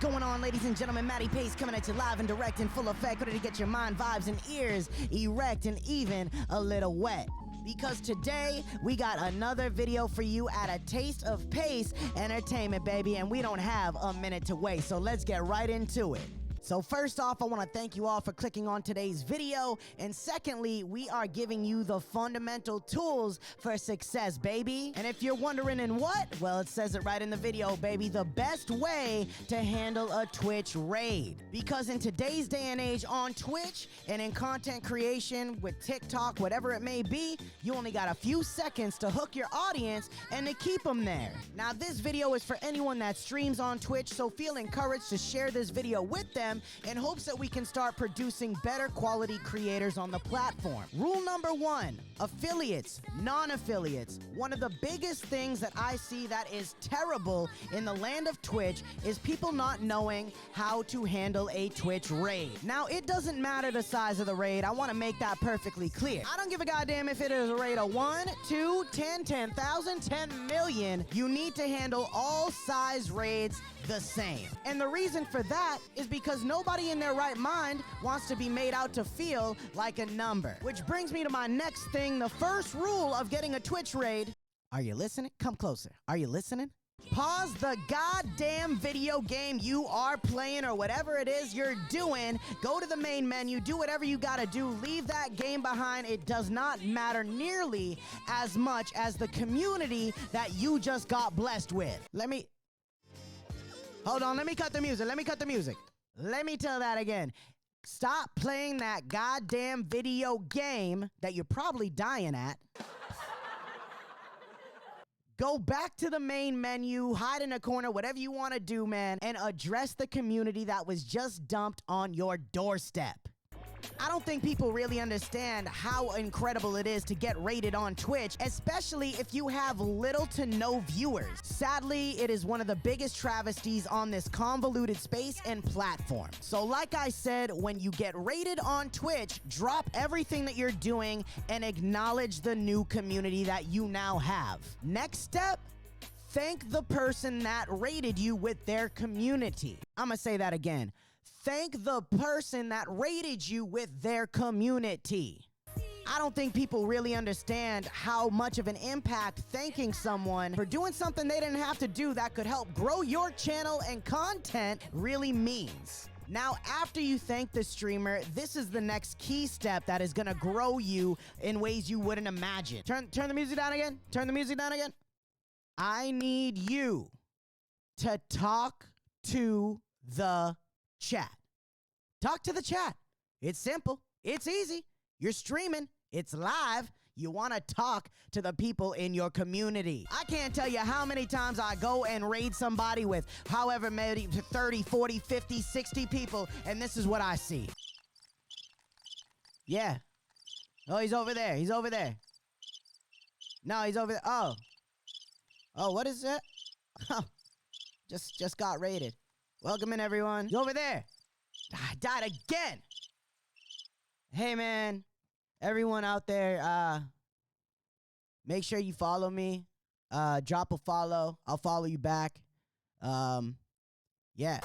going on, ladies and gentlemen? Matty Pace coming at you live and direct in full effect, ready to get your mind, vibes, and ears erect and even a little wet. Because today, we got another video for you at a taste of Pace Entertainment, baby, and we don't have a minute to waste, so let's get right into it. So first off, I want to thank you all for clicking on today's video. And secondly, we are giving you the fundamental tools for success, baby. And if you're wondering in what, well, it says it right in the video, baby. The best way to handle a Twitch raid. Because in today's day and age on Twitch and in content creation with TikTok, whatever it may be, you only got a few seconds to hook your audience and to keep them there. Now, this video is for anyone that streams on Twitch, so feel encouraged to share this video with them in hopes that we can start producing better quality creators on the platform. Rule number one, affiliates, non-affiliates. One of the biggest things that I see that is terrible in the land of Twitch is people not knowing how to handle a Twitch raid. Now, it doesn't matter the size of the raid. I want to make that perfectly clear. I don't give a goddamn if it is a raid of 1, 2, 10, 10,000, 10 million. You need to handle all size raids the same. And the reason for that is because nobody in their right mind wants to be made out to feel like a number. Which brings me to my next thing, the first rule of getting a Twitch raid. Are you listening? Come closer. Are you listening? Pause the goddamn video game you are playing or whatever it is you're doing. Go to the main menu, do whatever you gotta do, leave that game behind. It does not matter nearly as much as the community that you just got blessed with. Hold on, let me cut the music. Let me tell that again. Stop playing that goddamn video game that you're probably dying at. Go back to the main menu, hide in a corner, whatever you want to do, man, and address the community that was just dumped on your doorstep. I don't think people really understand how incredible it is to get rated on Twitch, especially if you have little to no viewers. Sadly, it is one of the biggest travesties on this convoluted space and platform. So like I said, when you get rated on Twitch, drop everything that you're doing and acknowledge the new community that you now have. Next step, thank the person that rated you with their community. I'm gonna say that again. Thank the person that rated you with their community. I don't think people really understand how much of an impact thanking someone for doing something they didn't have to do that could help grow your channel and content really means. Now, after you thank the streamer, this is the next key step that is gonna grow you in ways you wouldn't imagine. Turn the music down again. Turn the music down again. I need you to talk to the chat. Talk to the chat. It's simple. It's easy. You're streaming. It's live. You want to talk to the people in your community. I can't tell you how many times I go and raid somebody with however many, 30, 40, 50, 60 people, and this is what I see. Yeah. Oh, he's over there. He's over there. No, he's over there. Oh. Oh, what is that? Just got raided. Welcome in, everyone. He's over there. I died again. Hey, man. Everyone out there, make sure you follow me. Drop a follow. I'll follow you back. Yeah.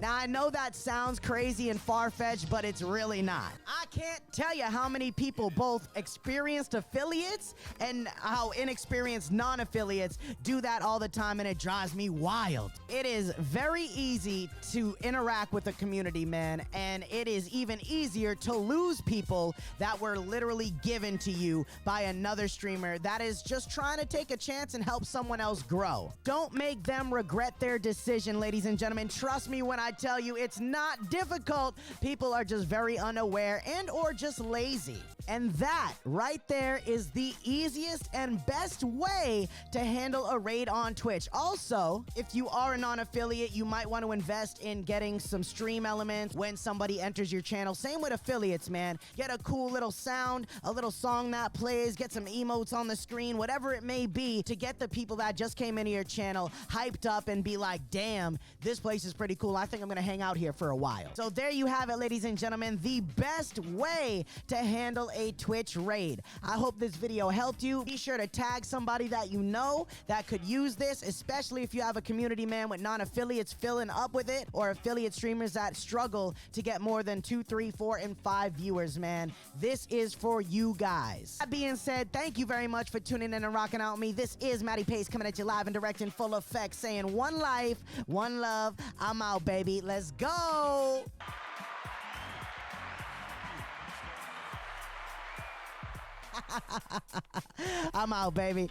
Now, I know that sounds crazy and far-fetched, but it's really not. I can't tell you how many people, both experienced affiliates and how inexperienced non-affiliates, do that all the time, and it drives me wild. It is very easy to interact with the community, man, and it is even easier to lose people that were literally given to you by another streamer that is just trying to take a chance and help someone else grow. Don't make them regret their decision, ladies and gentlemen. Trust me when I tell you, it's not difficult. People are just very unaware and or just lazy. And that right there is the easiest and best way to handle a raid on Twitch. Also, if you are a non-affiliate, you might want to invest in getting some stream elements when somebody enters your channel. Same with affiliates, man. Get a cool little sound, a little song that plays, get some emotes on the screen, whatever it may be, to get the people that just came into your channel hyped up and be like, damn, this place is pretty cool. I think I'm gonna hang out here for a while. So there you have it, ladies and gentlemen, the best way to handle a Twitch raid. I hope this video helped you. Be sure to tag somebody that you know that could use this, especially if you have a community, man, with non-affiliates filling up with it, or affiliate streamers that struggle to get more than 2, 3, 4, and 5 viewers, man. This is for you guys. That being said, thank you very much for tuning in and rocking out with me. This is Matty Pace coming at you live and direct in full effect, saying one life, one love. I'm out, baby. Let's go. I'm out, baby.